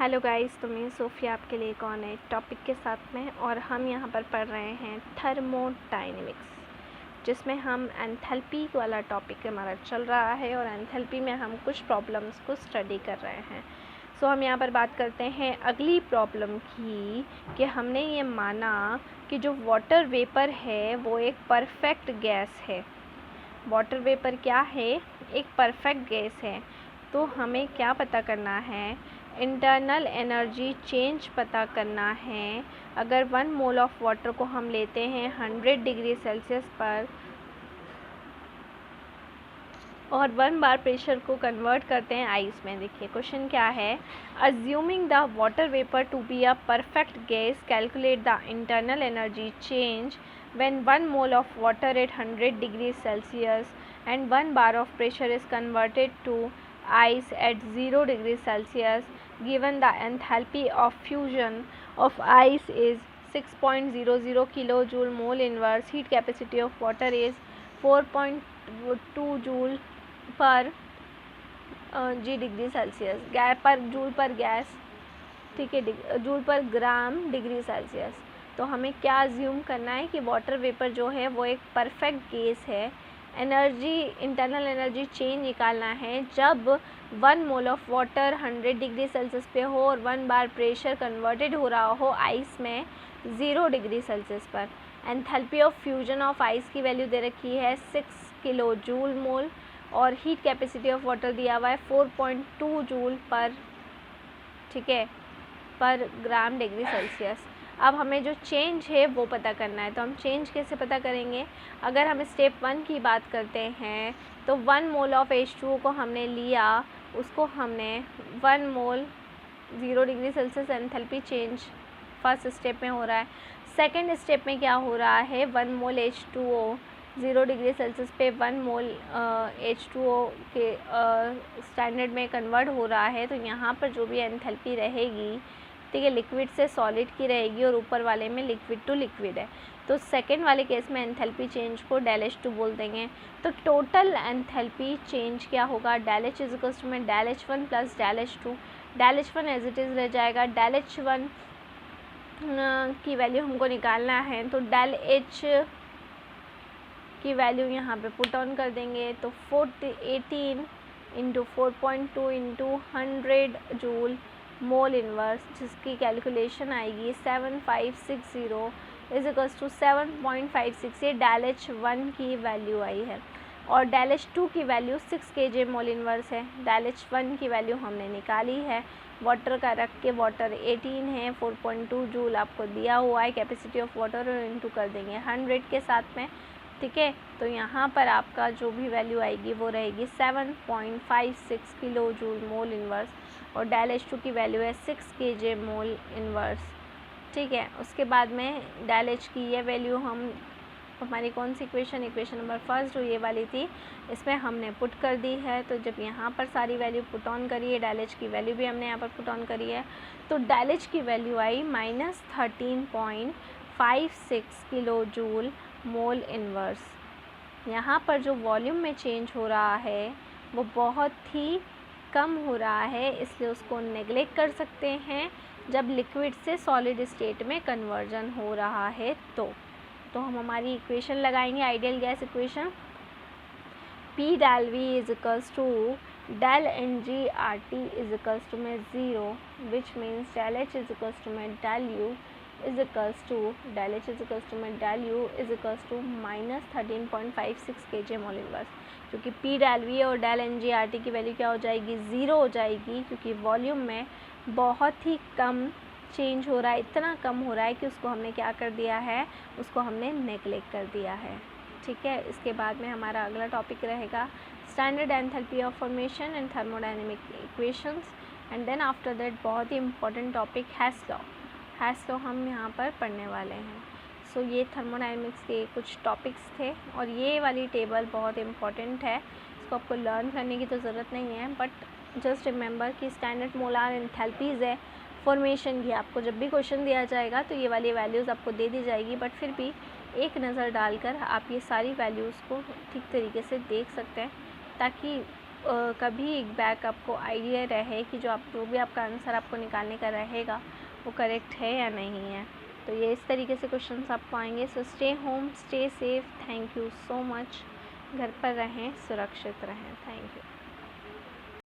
Hello guys, तो मैं Sophia आपके लिए एक और नए टॉपिक के साथ में और हम यहाँ पर पढ़ रहे हैं थर्मोडायनेमिक्स, जिसमें हम एंथैल्पी वाला टॉपिक हमारा चल रहा है और एंथैल्पी में हम कुछ प्रॉब्लम्स को स्टडी कर रहे हैं। सो हम यहाँ पर बात करते हैं अगली प्रॉब्लम की कि हमने ये माना कि जो वाटर वेपर है वो एक परफेक्ट गैस है। वाटर वेपर क्या है? एक परफेक्ट गैस है। तो हमें क्या पता करना है? इंटरनल एनर्जी चेंज पता करना है। अगर 1 मोल ऑफ वाटर को हम लेते हैं 100 डिग्री सेल्सियस पर और 1 बार प्रेशर को कन्वर्ट करते हैं आइस में। देखिए क्वेश्चन क्या है, assuming the water vapour to be a perfect gas, calculate the internal energy change when 1 mole of water at 100 degrees Celsius and 1 bar of pressure is converted to ice at 0 degrees Celsius, given the enthalpy of fusion of ice is 6.00 kilojoule mole inverse, heat capacity of water is 4.2 joule पर जी degree Celsius, gas पर joule पर gas, ठीक है, joule पर gram degree Celsius. तो हमें क्या assume करना है कि वाटर वेपर जो है वो एक परफेक्ट गैस है। एनर्जी, इंटरनल एनर्जी चेंज निकालना है जब 1 mole of water 100 degree Celsius पे हो और 1 बार प्रेशर कन्वर्टेड हो रहा हो आइस में 0 डिग्री सेल्सियस पर। Enthalpy of fusion of ice की वैल्यू दे रखी है 6 किलो जूल मोल और हीट कैपेसिटी ऑफ वाटर दिया हुआ है 4.2 जूल पर, ठीक है, पर ग्राम डिग्री सेल्सियस। अब हमें जो चेंज है वो पता करना है। तो हम चेंज कैसे पता करेंगे? अगर हम स्टेप 1 की बात करते हैं तो 1 मोल ऑफ H2O को हमने लिया, उसको हमने 1 मोल 0 degree Celsius enthalpy change first step में हो रहा है। सेकेंड स्टेप में क्या हो रहा है, 1 मोल H2O 0 डिग्री सेल्सियस पे 1 मोल H2O के स्टैंडर्ड में कन्वर्ट हो रहा है। तो यहाँ पर जो भी एंथैल्पी रहेगी, ठीक है, लिक्विड से सॉलिड की रहेगी और ऊपर वाले में लिक्विड टू लिक्विड है। तो सेकेंड वाले केस में एंथैल्पी चेंज को ΔH2 बोल देंगे। तो टोटल एंथैल्पी चेंज क्या होगा, ΔH इज इक्वल्स टू में ΔH1 plus ΔH2। ΔH1 as it is रह जाएगा, ΔH1 की वैल्यू हमको निकालना है तो ΔH की वैल्यू यहाँ पे पुट ऑन कर देंगे। तो 18 into 4.2 into 100 joule mole inverse, जिसकी कैलकुलेशन आएगी 7560 इज इक्वल्स टू 7.56। ये ΔH1 की वैल्यू आई है और ΔH2 की वैल्यू 6 kJ मोल इन्वर्स है। ΔH1 की वैल्यू हमने निकाली है, वाटर का रख के वाटर 18 है, 4.2 जूल आपको दिया हुआ है कैपेसिटी ऑफ वाटर, और इंटू कर देंगे 100 के साथ में, ठीक है। तो यहाँ पर आपका जो भी वैल्यू आएगी वो रहेगी 7.56 किलो जूल मोल इन्वर्स और ΔH2 की वैल्यू है 6 kJ मोल इन्वर्स, ठीक है। उसके बाद में ΔH की ये वैल्यू हमारी कौन सी इक्वेशन नंबर फर्स्ट जो ये वाली थी, इसमें हमने पुट कर दी है। तो जब यहाँ पर सारी वैल्यू पुट ऑन करी है, ΔH की वैल्यू भी हमने यहाँ पर पुट ऑन करी है, तो ΔH की वैल्यू आई -13.56 किलो जूल मोल इन्वर्स। यहाँ पर जो वॉल्यूम में चेंज हो रहा है वो बहुत ही कम हो रहा है, इसलिए उसको नेग्लेक्ट कर सकते हैं जब लिक्विड से सॉलिड स्टेट में कन्वर्जन हो रहा है। तो हम हमारी इक्वेशन लगाएंगे, ideal gas equation, P del V is equals to del NGRT is equals to में 0, which means ΔH is equals to में del U is equals to ΔH is equals to में del U is equals to -13.56 kJ mole inverse, क्योंकि P del V और del NGRT की value क्या हो जाएगी, 0 हो जाएगी, क्योंकि वॉल्यूम में बहुत ही कम चेंज हो रहा है, इतना कम हो रहा है कि उसको हमने क्या कर दिया है, उसको हमने नेग्लेक्ट कर दिया है, ठीक है। इसके बाद में हमारा अगला टॉपिक रहेगा standard enthalpy of formation and thermodynamic equations, and then after that बहुत ही इंपॉर्टेंट टॉपिक हैस लॉ हम यहाँ पर पढ़ने वाले हैं। सो ये थर्मोडायनेमिक्स के कुछ टॉपिक्स थे और ये वाली टेबल बहुत इंपॉर्टेंट है, इसको आपको लर्न करने की तो ज़रूरत नहीं है, बट जस्ट रिमेंबर कि स्टैंडर्ड मोलार एंथैल्पीज़ है फॉर्मेशन की। आपको जब भी क्वेश्चन दिया जाएगा तो ये वाली वैल्यूज़ आपको दे दी जाएगी, बट फिर भी एक नज़र डालकर आप ये सारी वैल्यूज़ को ठीक तरीके से देख सकते हैं, ताकि कभी एक बैक आपको आइडिया रहे कि जो भी आपका आंसर आपको निकालने का रहेगा वो करेक्ट है या नहीं है। तो ये इस तरीके से क्वेश्चंस आपको आएंगे। So stay home, stay safe, thank you so much. घर पर रहें, सुरक्षित रहें, थैंक यू।